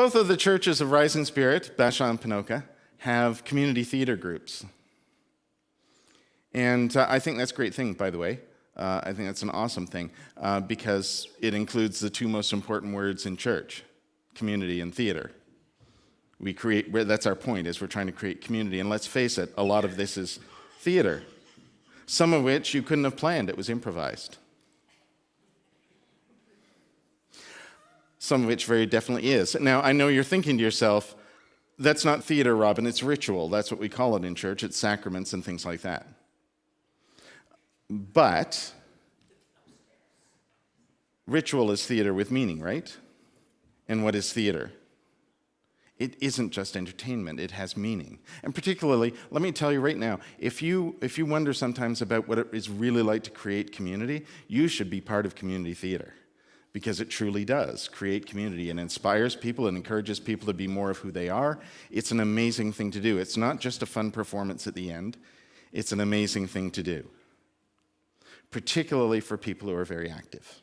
Both of the churches of Rising Spirit, Bashaw and Ponoka, have community theater groups. And I think that's a great thing, by the way. I think that's an awesome thing because it includes the two most important words in church, community and theater. That's our point, is we're trying to create community. And let's face it, a lot of this is theater, some of which you couldn't have planned. It was improvised. Some of which very definitely is. Now, I know you're thinking to yourself, that's not theater, Robin, it's ritual. That's what we call it in church. It's sacraments and things like that. But ritual is theater with meaning, right? And what is theater? It isn't just entertainment, it has meaning. And particularly, let me tell you right now, if you wonder sometimes about what it is really like to create community, you should be part of community theater. Because it truly does create community and inspires people and encourages people to be more of who they are. It's an amazing thing to do. It's not just a fun performance at the end. It's an amazing thing to do, particularly for people who are very active.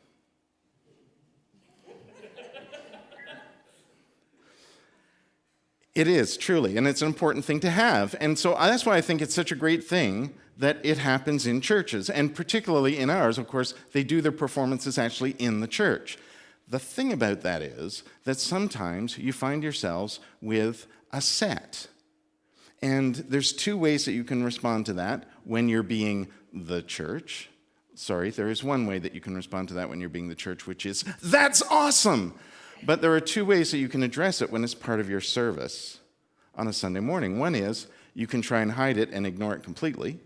It is, truly, and it's an important thing to have. And so that's why I think it's such a great thing that it happens in churches. And particularly in ours, of course, they do their performances actually in the church. The thing about that is that sometimes you find yourselves with a set. And there's two ways that you can respond to that when you're being the church. Sorry, there is one way that you can respond to that when you're being the church, which is, that's awesome! But there are two ways that you can address it when it's part of your service on a Sunday morning. One is you can try and hide it and ignore it completely,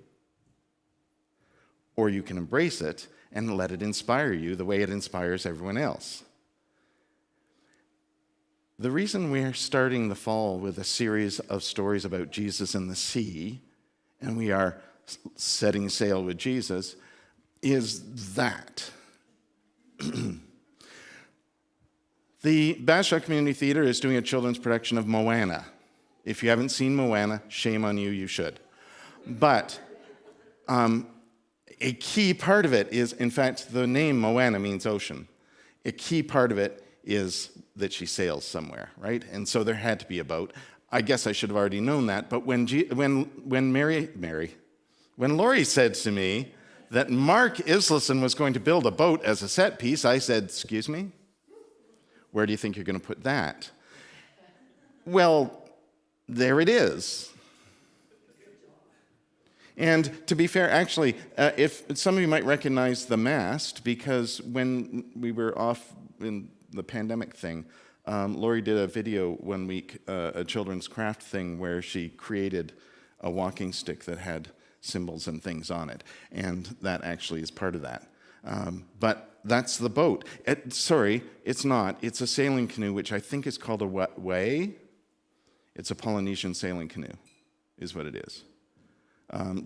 or you can embrace it and let it inspire you the way it inspires everyone else. The reason we're starting the fall with a series of stories about Jesus and the sea, and we are setting sail with Jesus, is that. The Bashaw Community Theater is doing a children's production of Moana. If you haven't seen Moana, shame on you, you should. But a key part of it is, in fact, the name Moana means ocean. A key part of it is that she sails somewhere, right? And so there had to be a boat. I guess I should have already known that, but when Laurie said to me that Mark Islison was going to build a boat as a set piece, I said, excuse me? Where do you think you're going to put that? Well, there it is. And to be fair, actually, if some of you might recognize the mast, because when we were off in the pandemic thing, Laurie did a video one week, a children's craft thing, where she created a walking stick that had symbols and things on it. And that actually is part of that. But that's the boat. Sorry, it's not. It's a sailing canoe, which I think is called a way. It's a Polynesian sailing canoe, is what it is.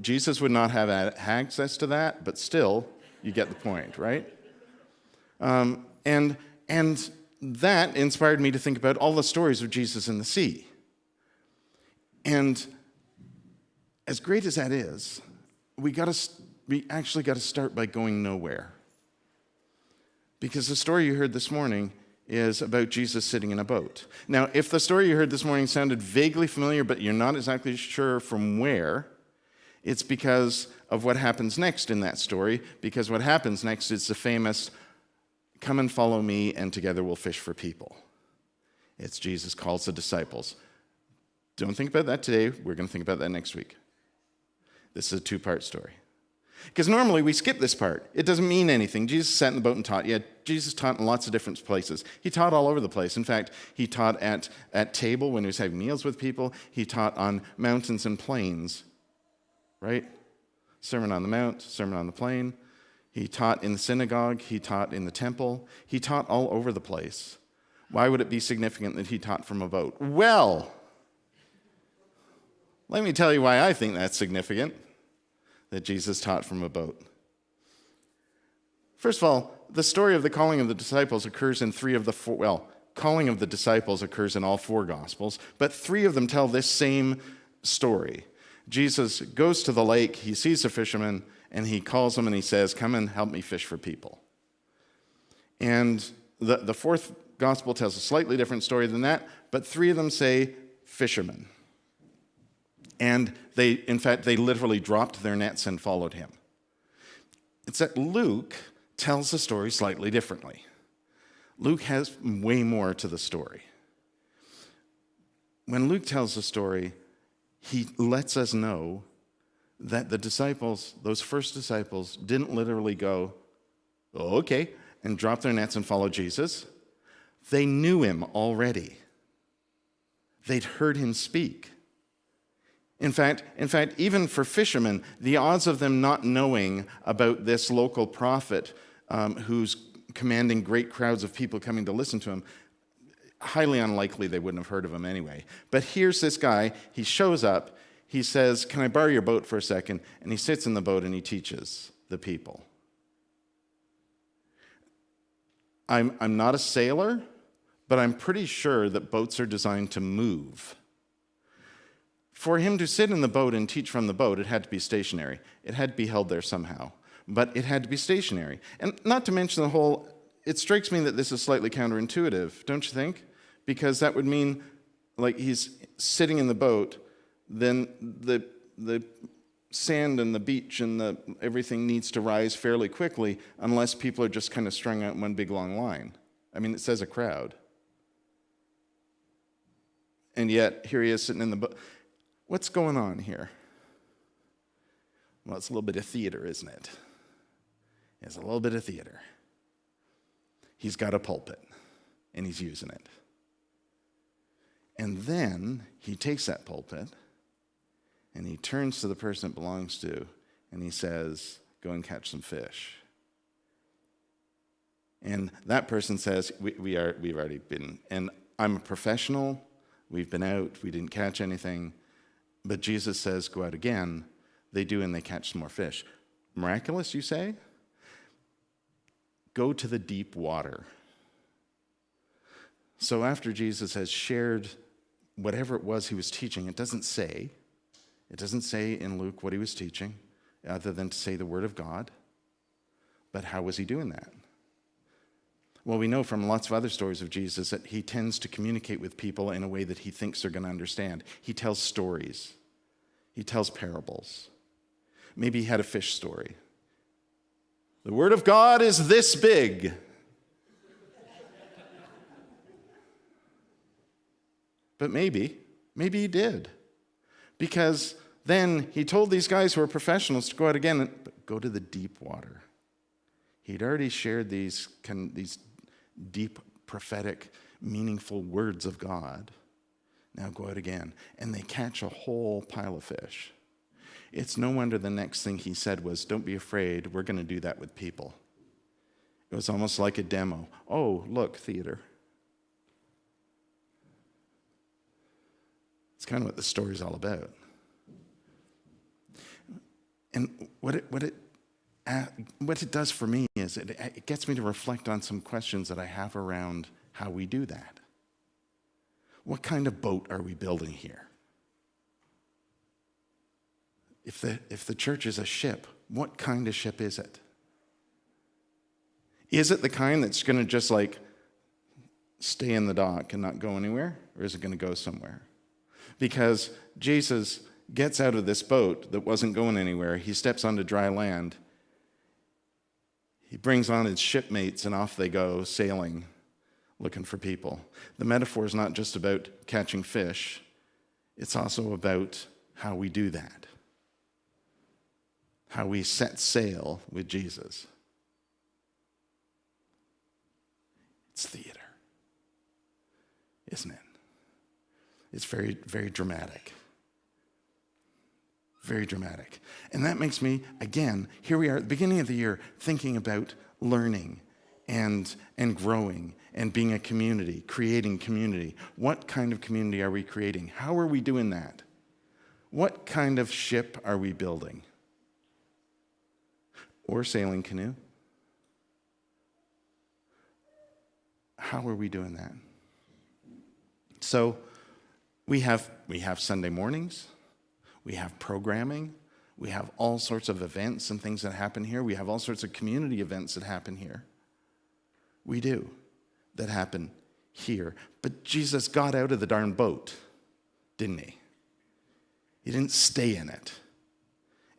Jesus would not have access to that, but still, you get the point, right? And that inspired me to think about all the stories of Jesus in the sea. And as great as that is, we actually got to start by going nowhere. Because the story you heard this morning is about Jesus sitting in a boat. Now, if the story you heard this morning sounded vaguely familiar, but you're not exactly sure from where, it's because of what happens next in that story, because what happens next is the famous, come and follow me, and together we'll fish for people. It's Jesus calls the disciples. Don't think about that today. We're going to think about that next week. This is a two-part story. Because normally we skip this part. It doesn't mean anything. Jesus sat in the boat and taught. Yeah, Jesus taught in lots of different places. He taught all over the place. In fact, he taught at table when he was having meals with people. He taught on mountains and plains, right? Sermon on the Mount, Sermon on the Plain. He taught in the synagogue. He taught in the temple. He taught all over the place. Why would it be significant that he taught from a boat? Well, let me tell you why I think that's significant, that Jesus taught from a boat. First of all, the story of the calling of the disciples occurs in calling of the disciples occurs in all four Gospels, but three of them tell this same story. Jesus goes to the lake, he sees a fisherman, and he calls him and he says, come and help me fish for people. And the fourth gospel tells a slightly different story than that, but 3 of them say fishermen. And in fact, they literally dropped their nets and followed him. It's that Luke tells the story slightly differently. Luke has way more to the story. When Luke tells the story, he lets us know that the disciples, those first disciples, didn't literally go, "Oh, okay," and drop their nets and follow Jesus. They knew him already. They'd heard him speak. In fact, even for fishermen, the odds of them not knowing about this local prophet who's commanding great crowds of people coming to listen to him, highly unlikely they wouldn't have heard of him anyway. But here's this guy, he shows up, he says, "Can I borrow your boat for a second?" And he sits in the boat and he teaches the people. I'm not a sailor, but I'm pretty sure that boats are designed to move. For him to sit in the boat and teach from the boat, it had to be stationary. It had to be held there somehow, but it had to be stationary. And not to mention it strikes me that this is slightly counterintuitive, don't you think? Because that would mean, like, he's sitting in the boat, then the sand and the beach and everything needs to rise fairly quickly unless people are just kind of strung out in one big long line. I mean, it says a crowd. And yet, here he is sitting in the boat. What's going on here? Well, it's a little bit of theater, isn't it? It's a little bit of theater. He's got a pulpit, and he's using it. And then he takes that pulpit, and he turns to the person it belongs to, and he says, "Go and catch some fish." And that person says, we've already been, and I'm a professional, we've been out, we didn't catch anything. But Jesus says, "Go out again." They do, and they catch some more fish. Miraculous, you say? Go to the deep water. So after Jesus has shared whatever it was he was teaching, it doesn't say in Luke what he was teaching, other than to say the word of God. But how was he doing that? Well, we know from lots of other stories of Jesus that he tends to communicate with people in a way that he thinks they're going to understand. He tells stories. He tells parables. Maybe he had a fish story. The word of God is this big. But maybe he did. Because then he told these guys who are professionals to go out again and go to the deep water. He'd already shared these deep, prophetic, meaningful words of God. Now go out again. And they catch a whole pile of fish. It's no wonder the next thing he said was, "Don't be afraid, we're going to do that with people." It was almost like a demo. Oh, look, theater. It's kind of what the story's all about. And what it does for me is it gets me to reflect on some questions that I have around how we do that. What kind of boat are we building here? If the church is a ship, what kind of ship is it? Is it the kind that's going to just like stay in the dock and not go anywhere? Or is it going to go somewhere? Because Jesus gets out of this boat that wasn't going anywhere. He steps onto dry land. He brings on his shipmates and off they go sailing, looking for people. The metaphor is not just about catching fish. It's also about how we do that. How we set sail with Jesus. It's theater, isn't it? It's very, very dramatic. Very dramatic. And that makes me, again, here we are at the beginning of the year, thinking about learning and growing and being a community, creating community. What kind of community are we creating? How are we doing that? What kind of ship are we building? Or sailing canoe? How are we doing that? So we have Sunday mornings, we have programming, we have all sorts of events and things that happen here. We have all sorts of community events that happen here. We do, that happen here. But Jesus got out of the darn boat, didn't he? He didn't stay in it.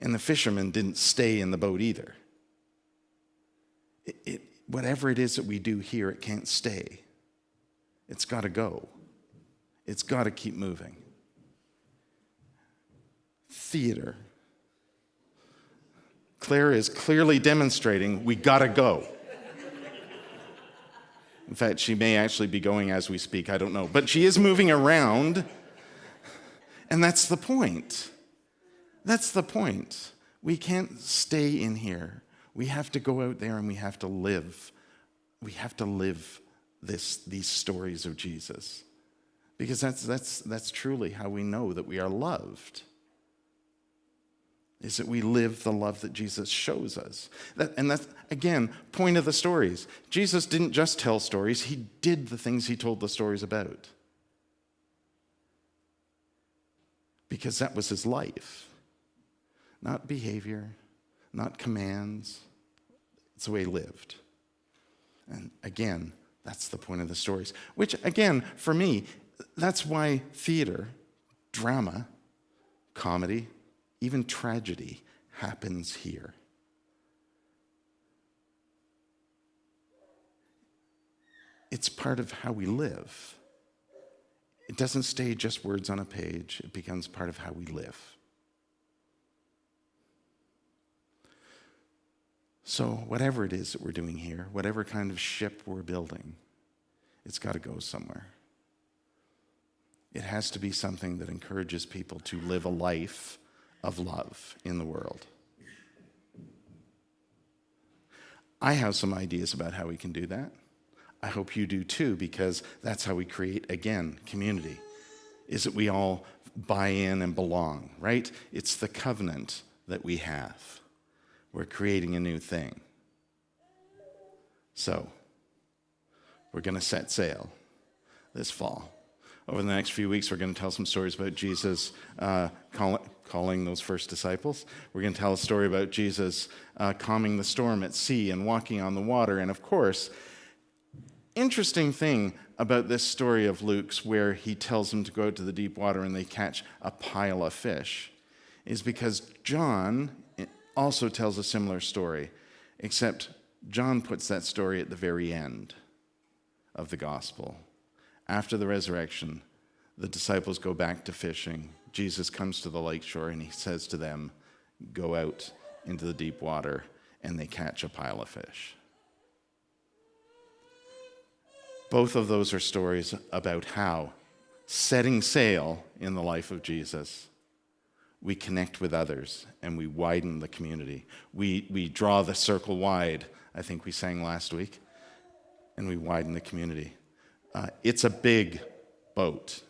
And the fishermen didn't stay in the boat either. Whatever it is that we do here, it can't stay. It's got to go. It's got to keep moving. Theater. Claire is clearly demonstrating we got to go. In fact, she may actually be going as we speak. I don't know. But she is moving around. And that's the point. That's the point. We can't stay in here. We have to go out there and we have to live. We have to live these stories of Jesus. Because that's truly how we know that we are loved. Is that we live the love that Jesus shows us. And that's, again, point of the stories. Jesus didn't just tell stories. He did the things he told the stories about. Because that was his life. Not behavior, not commands. It's the way he lived. And again, that's the point of the stories. Which, again, for me, that's why theater, drama, comedy, even tragedy happens here. It's part of how we live. It doesn't stay just words on a page. It becomes part of how we live. So whatever it is that we're doing here, whatever kind of ship we're building, it's got to go somewhere. It has to be something that encourages people to live a life of love in the world. I have some ideas about how we can do that. I hope you do too, because that's how we create, again, community, is that we all buy in and belong, right? It's the covenant that we have. We're creating a new thing. So, we're going to set sail this fall. Over the next few weeks, we're going to tell some stories about Jesus calling those first disciples. We're going to tell a story about Jesus calming the storm at sea and walking on the water. And of course, interesting thing about this story of Luke's, where he tells them to go out to the deep water and they catch a pile of fish, is because John also tells a similar story, except John puts that story at the very end of the gospel. After the resurrection, the disciples go back to fishing. Jesus comes to the lakeshore and he says to them, go out into the deep water, and they catch a pile of fish. Both of those are stories about how, setting sail in the life of Jesus, we connect with others and we widen the community. We draw the circle wide, I think we sang last week, and we widen the community. It's a big boat.